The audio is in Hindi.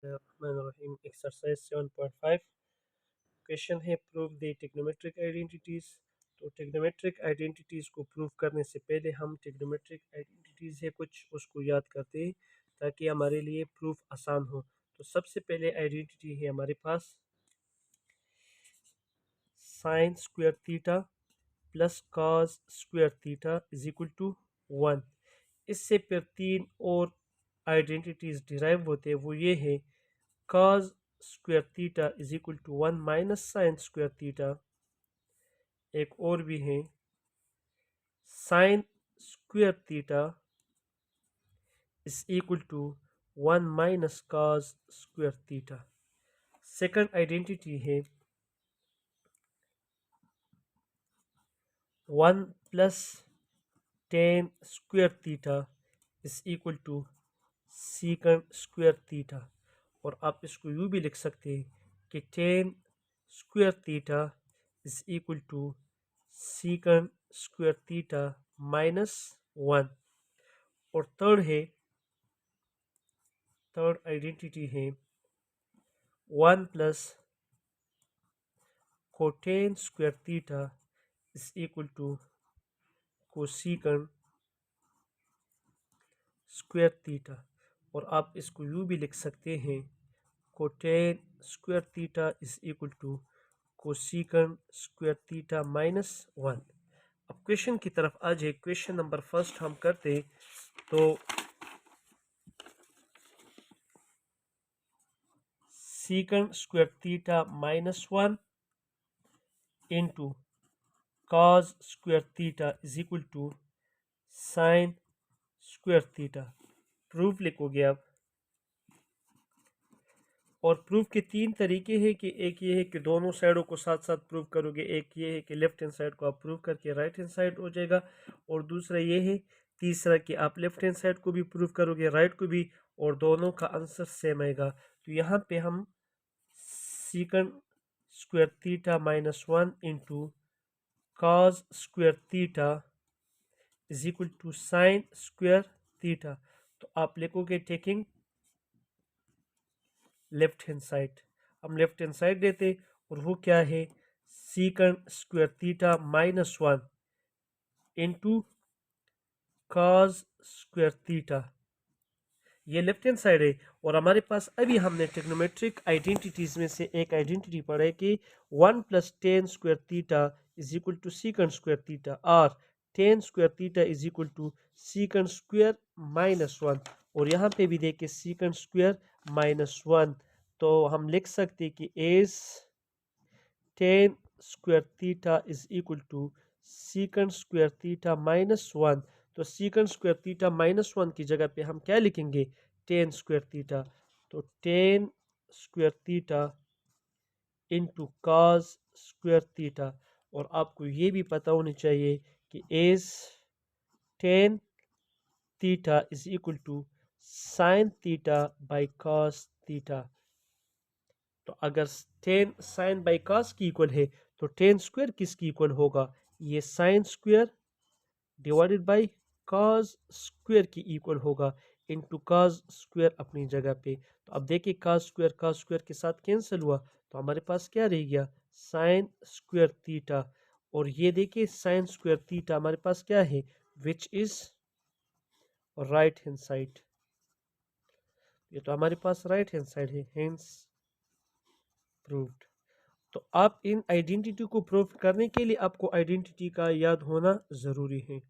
एक्सरसाइज 7.5 क्वेश्चन है प्रूव द ट्रिग्नोमेट्रिक आइडेंटिटीज। तो ट्रिग्नोमेट्रिक आइडेंटिटीज को प्रूव करने से पहले हम ट्रिग्नोमेट्रिक आइडेंटिटीज है कुछ उसको याद करते हैं ताकि हमारे लिए प्रूफ आसान हो। तो सबसे पहले आइडेंटिटी है हमारे पास sine square theta plus cos square theta is equal to 1। इससे फिर तीन और आइडेंटिटीज डिराइव होते हैं, वो ये है cos square theta is equal to 1 minus sine square theta. एक और भी है sine square theta is equal to 1 minus cos square theta. Second identity है 1 plus tan square theta is equal to secant square theta. और आप इसको यूँ भी लिख सकते हैं कि tan square theta is equal to secant square theta minus 1। और थर्ड आइडेंटिटी है 1 plus कोटेन square theta is equal to cosecant square theta. और आप इसको यूँ भी लिख सकते हैं cotan square theta is equal to cosecant square theta minus 1। अब क्वेश्चन की तरफ आ जाए। क्वेश्चन नंबर फर्स्ट हम करते तो secant square theta minus 1 into cos square theta is equal to sine square theta. Proof लिखोगे आप। और प्रूफ के तीन तरीके हैं कि एक ये है कि दोनों साइडों को साथ साथ प्रूव करोगे, एक ये है कि लेफ्ट हैंड साइड को आप प्रूव करके राइट हैंड साइड हो जाएगा, और दूसरा ये है तीसरा कि आप लेफ्ट हैंड साइड को भी प्रूव करोगे राइट को भी, और दोनों का आंसर सेम आएगा। तो यहाँ पे हम secant square theta minus 1 into cos square theta is equal to sine square theta. तो आप लिखोगे टेकिंग लेफ्ट हैंड साइड। हम लेफ्ट हैंड साइड देते और वो क्या है secant square theta minus 1 into cos square theta, ये लेफ्ट हैंड साइड है। और हमारे पास अभी हमने ट्रिग्नोमेट्रिक आइडेंटिटीज में से एक आइडेंटिटी पढ़ा है कि 1 plus tan square theta is equal to secant square theta, और tan square theta is equal to secant square minus 1। और यहाँ पे भी देखिए सीकंड स्क्वायर माइनस 1, तो हम लिख सकते हैं कि as tan square theta is equal to secant square theta minus 1। तो सीकंड स्क्वायर थीटा माइनस 1 की जगह पे हम क्या लिखेंगे टेन स्क्वायर थीटा। तो tan square theta into cos square theta. और आपको ये भी पता होनी चाहिए कि as tan theta is equal to sine theta by cos theta. तो अगर टेन साइन बाई कॉस की इक्वल है तो टेन स्क्वायर किसकी इक्वल होगा, ये sine square divided by cos square की इक्वल होगा, इनटू कॉस स्क्वायर अपनी जगह पे। तो अब देखिए कॉस स्क्वायर के साथ कैंसिल हुआ, तो हमारे पास क्या रह गया साइन स्क्वायर थीटा। और ये देखिए साइन स्क्वायर थीटा हमारे पास क्या है which is right hand side. ये तो हमारे पास राइट हैंड साइड है, हेंस प्रूव्ड। तो आप इन आइडेंटिटी को प्रूव करने के लिए आपको आइडेंटिटी का याद होना ज़रूरी है।